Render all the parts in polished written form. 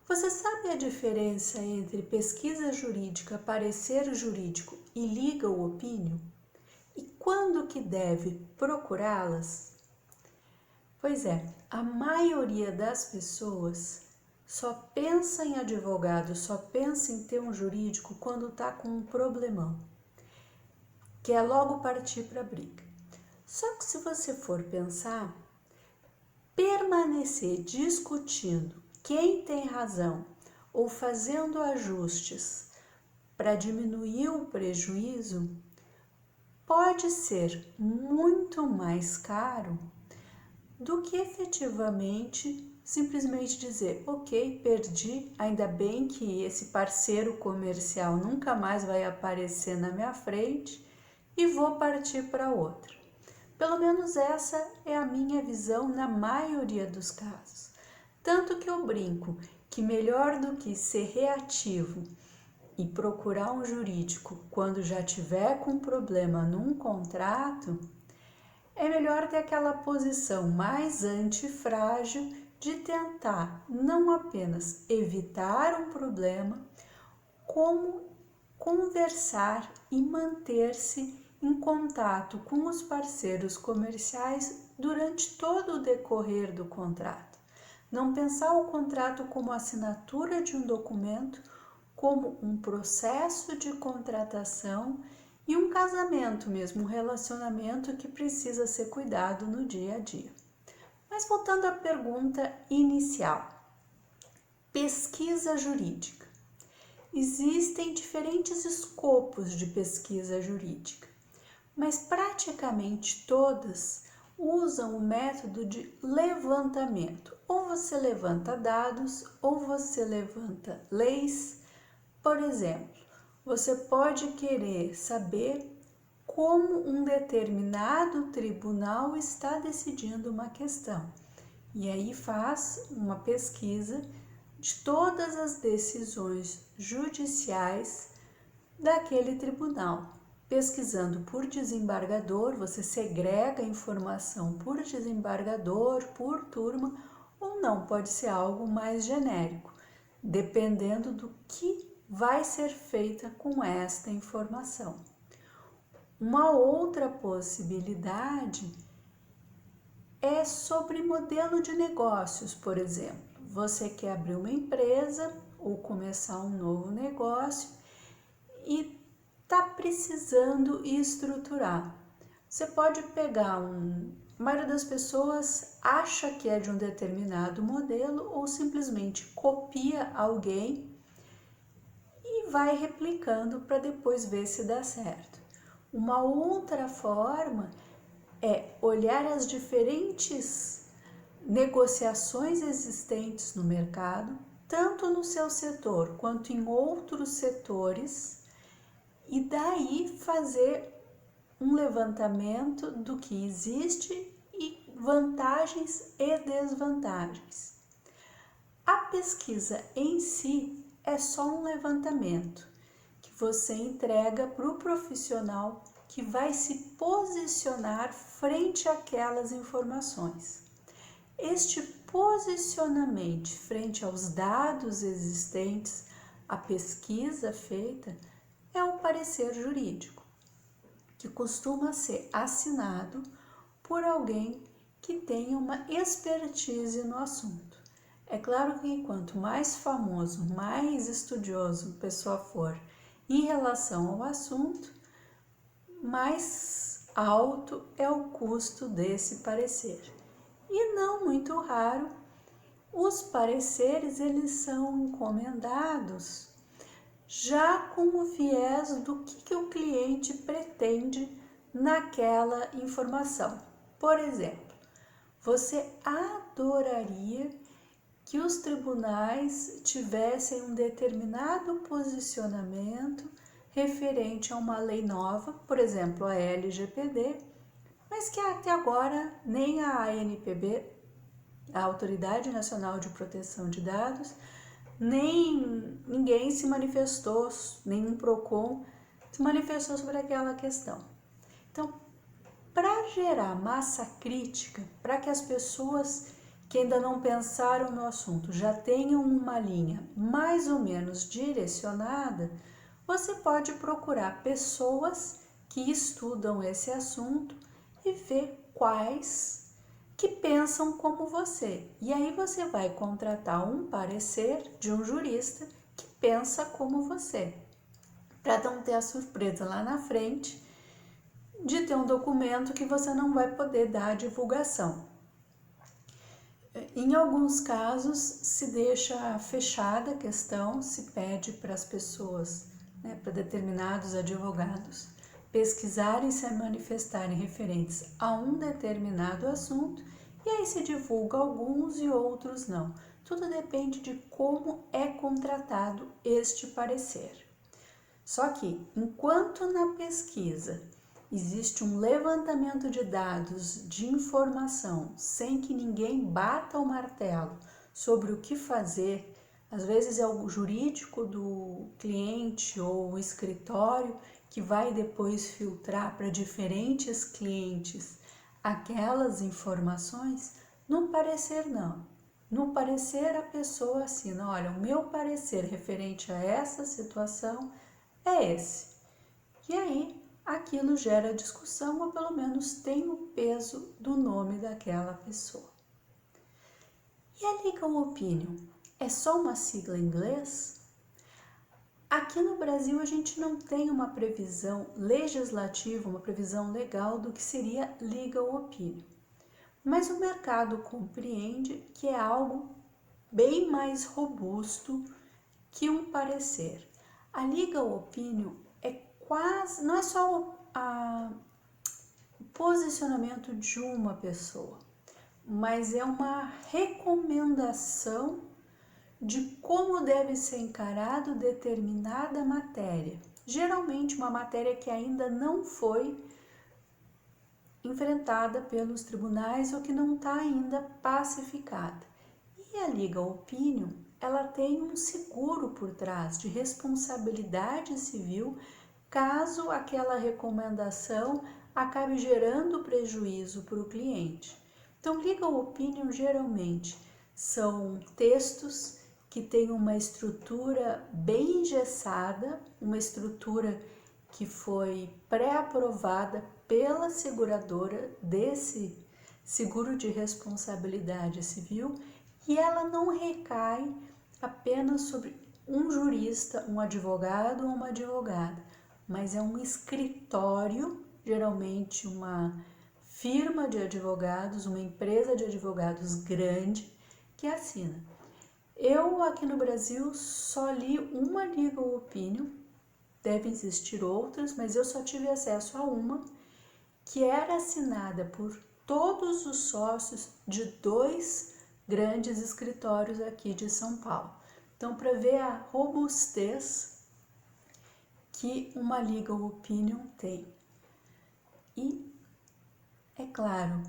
Você sabe a diferença entre pesquisa jurídica, parecer jurídico e legal opinion? E quando que deve procurá-las? Pois é, a maioria das pessoas só pensa em advogado, só pensa em ter um jurídico quando está com um problemão, que é logo partir para a briga. Só que se você for pensar, permanecer discutindo quem tem razão ou fazendo ajustes para diminuir o prejuízo pode ser muito mais caro do que efetivamente simplesmente dizer, ok, perdi, ainda bem que esse parceiro comercial nunca mais vai aparecer na minha frente e vou partir para outra. Pelo menos essa é a minha visão na maioria dos casos. Tanto que eu brinco que melhor do que ser reativo e procurar um jurídico quando já tiver com problema num contrato, é melhor ter aquela posição mais antifrágil de tentar não apenas evitar um problema, como conversar e manter-se em contato com os parceiros comerciais durante todo o decorrer do contrato. Não pensar o contrato como assinatura de um documento, como um processo de contratação e um casamento mesmo, um relacionamento que precisa ser cuidado no dia a dia. Mas voltando à pergunta inicial, pesquisa jurídica. Existem diferentes escopos de pesquisa jurídica, mas praticamente todas usam o método de levantamento. Ou você levanta dados, ou você levanta leis. Por exemplo, você pode querer saber como um determinado tribunal está decidindo uma questão. E aí faz uma pesquisa de todas as decisões judiciais daquele tribunal. Pesquisando por desembargador, você segrega a informação por desembargador, por turma, ou não, pode ser algo mais genérico, dependendo do que vai ser feita com esta informação. Uma outra possibilidade é sobre modelo de negócios, por exemplo. Você quer abrir uma empresa ou começar um novo negócio e está precisando estruturar. Você pode pegar a maioria das pessoas acha que é de um determinado modelo ou simplesmente copia alguém e vai replicando para depois ver se dá certo. Uma outra forma é olhar as diferentes negociações existentes no mercado, tanto no seu setor quanto em outros setores, e daí fazer um levantamento do que existe e vantagens e desvantagens. A pesquisa em si é só um levantamento que você entrega para o profissional que vai se posicionar frente àquelas informações. Este posicionamento frente aos dados existentes, a pesquisa feita, é um parecer jurídico, que costuma ser assinado por alguém que tenha uma expertise no assunto. É claro que quanto mais famoso, mais estudioso a pessoa for em relação ao assunto, mais alto é o custo desse parecer. E não muito raro, os pareceres eles são encomendados já com o viés do que o cliente pretende naquela informação. Por exemplo, você adoraria que os tribunais tivessem um determinado posicionamento referente a uma lei nova, por exemplo, a LGPD, mas que até agora nem a ANPB, a Autoridade Nacional de Proteção de Dados, nem ninguém se manifestou, nenhum PROCON se manifestou sobre aquela questão. Então, para gerar massa crítica, para que as pessoas que ainda não pensaram no assunto, já tenham uma linha mais ou menos direcionada, você pode procurar pessoas que estudam esse assunto e ver quais que pensam como você. E aí você vai contratar um parecer de um jurista que pensa como você, para não ter a surpresa lá na frente de ter um documento que você não vai poder dar a divulgação. Em alguns casos se deixa fechada a questão, se pede para as pessoas, para determinados advogados, pesquisarem e se manifestarem referentes a um determinado assunto, e aí se divulga alguns e outros não. Tudo depende de como é contratado este parecer. Só que, enquanto na pesquisa existe um levantamento de dados, de informação, sem que ninguém bata o martelo sobre o que fazer, às vezes é o jurídico do cliente ou o escritório que vai depois filtrar para diferentes clientes aquelas informações, no parecer não. No parecer a pessoa assina, olha, o meu parecer referente a essa situação é esse. E aí aquilo gera discussão ou pelo menos tem o peso do nome daquela pessoa. E a legal opinion é só uma sigla em inglês? Aqui no Brasil a gente não tem uma previsão legislativa, uma previsão legal do que seria legal opinion. Mas o mercado compreende que é algo bem mais robusto que um parecer. A legal opinion é quase, não é só o posicionamento de uma pessoa, mas é uma recomendação de como deve ser encarado determinada matéria. Geralmente uma matéria que ainda não foi enfrentada pelos tribunais ou que não está ainda pacificada. E a legal opinion, ela tem um seguro por trás de responsabilidade civil caso aquela recomendação acabe gerando prejuízo para o cliente. Então, legal opinion geralmente são textos que têm uma estrutura bem engessada, uma estrutura que foi pré-aprovada pela seguradora desse seguro de responsabilidade civil, e ela não recai apenas sobre um jurista, um advogado ou uma advogada, mas é um escritório, geralmente uma firma de advogados, uma empresa de advogados grande que assina. Eu aqui no Brasil só li uma legal opinion, devem existir outras, mas eu só tive acesso a uma, que era assinada por todos os sócios de 2 grandes escritórios aqui de São Paulo. Então, para ver a robustez que uma legal opinion tem. E, é claro,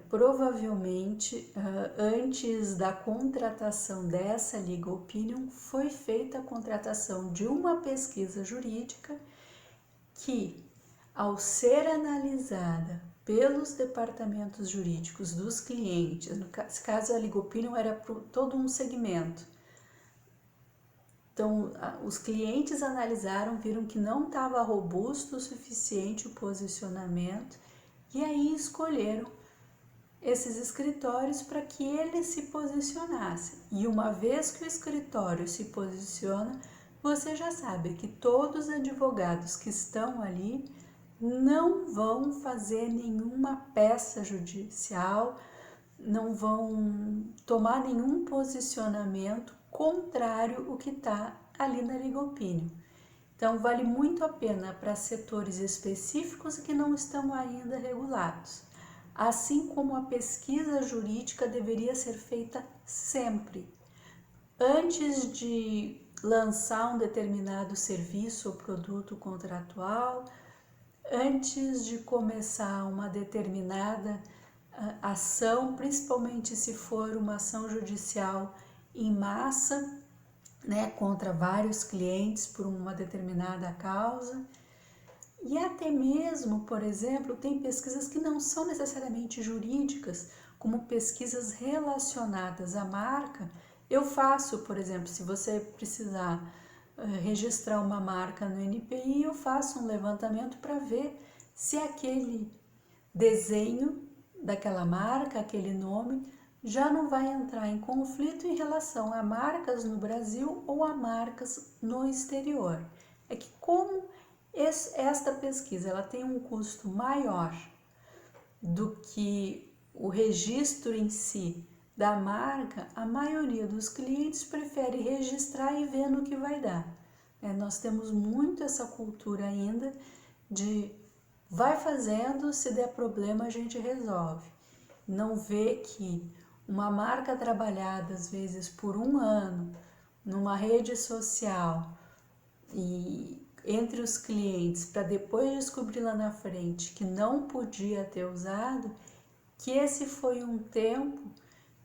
provavelmente antes da contratação dessa legal opinion foi feita a contratação de uma pesquisa jurídica que, ao ser analisada pelos departamentos jurídicos dos clientes, no caso a legal opinion era para todo um segmento. Então, os clientes analisaram, viram que não estava robusto o suficiente o posicionamento e aí escolheram esses escritórios para que eles se posicionassem. E uma vez que o escritório se posiciona, você já sabe que todos os advogados que estão ali não vão fazer nenhuma peça judicial, não vão tomar nenhum posicionamento contrário ao que está ali na legal opinion. Então, vale muito a pena para setores específicos que não estão ainda regulados. Assim como a pesquisa jurídica deveria ser feita sempre. Antes de lançar um determinado serviço ou produto contratual, antes de começar uma determinada ação, principalmente se for uma ação judicial em massa, contra vários clientes por uma determinada causa. E até mesmo, por exemplo, tem pesquisas que não são necessariamente jurídicas, como pesquisas relacionadas à marca, eu faço, por exemplo, se você precisar registrar uma marca no NPI, eu faço um levantamento para ver se aquele desenho daquela marca, aquele nome, já não vai entrar em conflito em relação a marcas no Brasil ou a marcas no exterior. É que como esta pesquisa ela tem um custo maior do que o registro em si da marca, a maioria dos clientes prefere registrar e ver no que vai dar. Nós temos muito essa cultura ainda de vai fazendo, se der problema a gente resolve. Não vê que uma marca trabalhada às vezes por um ano numa rede social e entre os clientes para depois descobrir lá na frente que não podia ter usado, que esse foi um tempo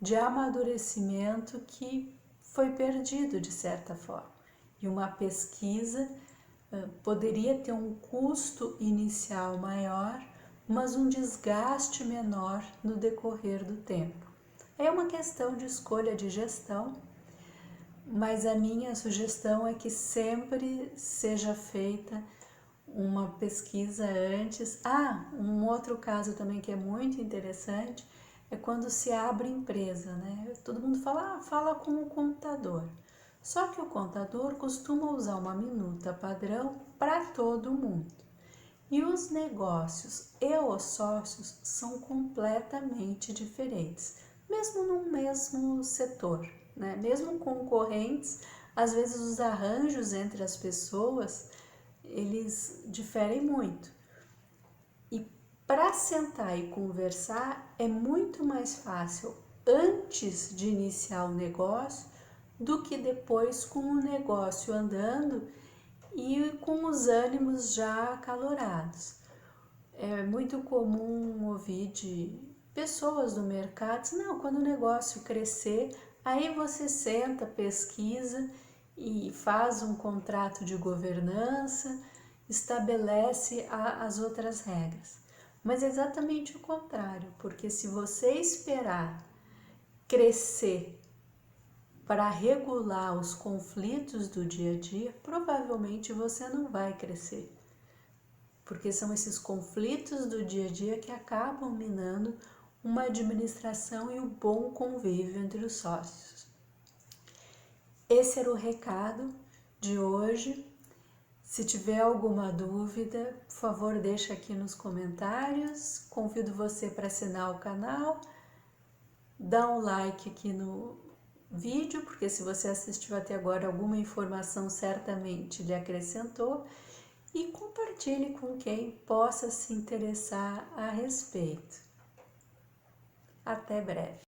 de amadurecimento que foi perdido de certa forma. E uma pesquisa poderia ter um custo inicial maior, mas um desgaste menor no decorrer do tempo. É uma questão de escolha de gestão, mas a minha sugestão é que sempre seja feita uma pesquisa antes. Um outro caso também que é muito interessante é quando se abre empresa, né? Todo mundo fala com o contador. Só que o contador costuma usar uma minuta padrão para todo mundo. E os negócios e os sócios são completamente diferentes, mesmo no mesmo setor, né? Mesmo concorrentes, às vezes os arranjos entre as pessoas, eles diferem muito. E para sentar e conversar é muito mais fácil antes de iniciar o negócio do que depois com o negócio andando e com os ânimos já acalorados. É muito comum ouvir de pessoas do mercado, não, quando o negócio crescer, aí você senta, pesquisa e faz um contrato de governança, estabelece as outras regras. Mas é exatamente o contrário, porque se você esperar crescer para regular os conflitos do dia a dia, provavelmente você não vai crescer. Porque são esses conflitos do dia a dia que acabam minando uma administração e o bom convívio entre os sócios. Esse era o recado de hoje. Se tiver alguma dúvida, por favor, deixa aqui nos comentários. Convido você para assinar o canal, dá um like aqui no vídeo, porque se você assistiu até agora, alguma informação certamente lhe acrescentou, e compartilhe com quem possa se interessar a respeito. Até breve.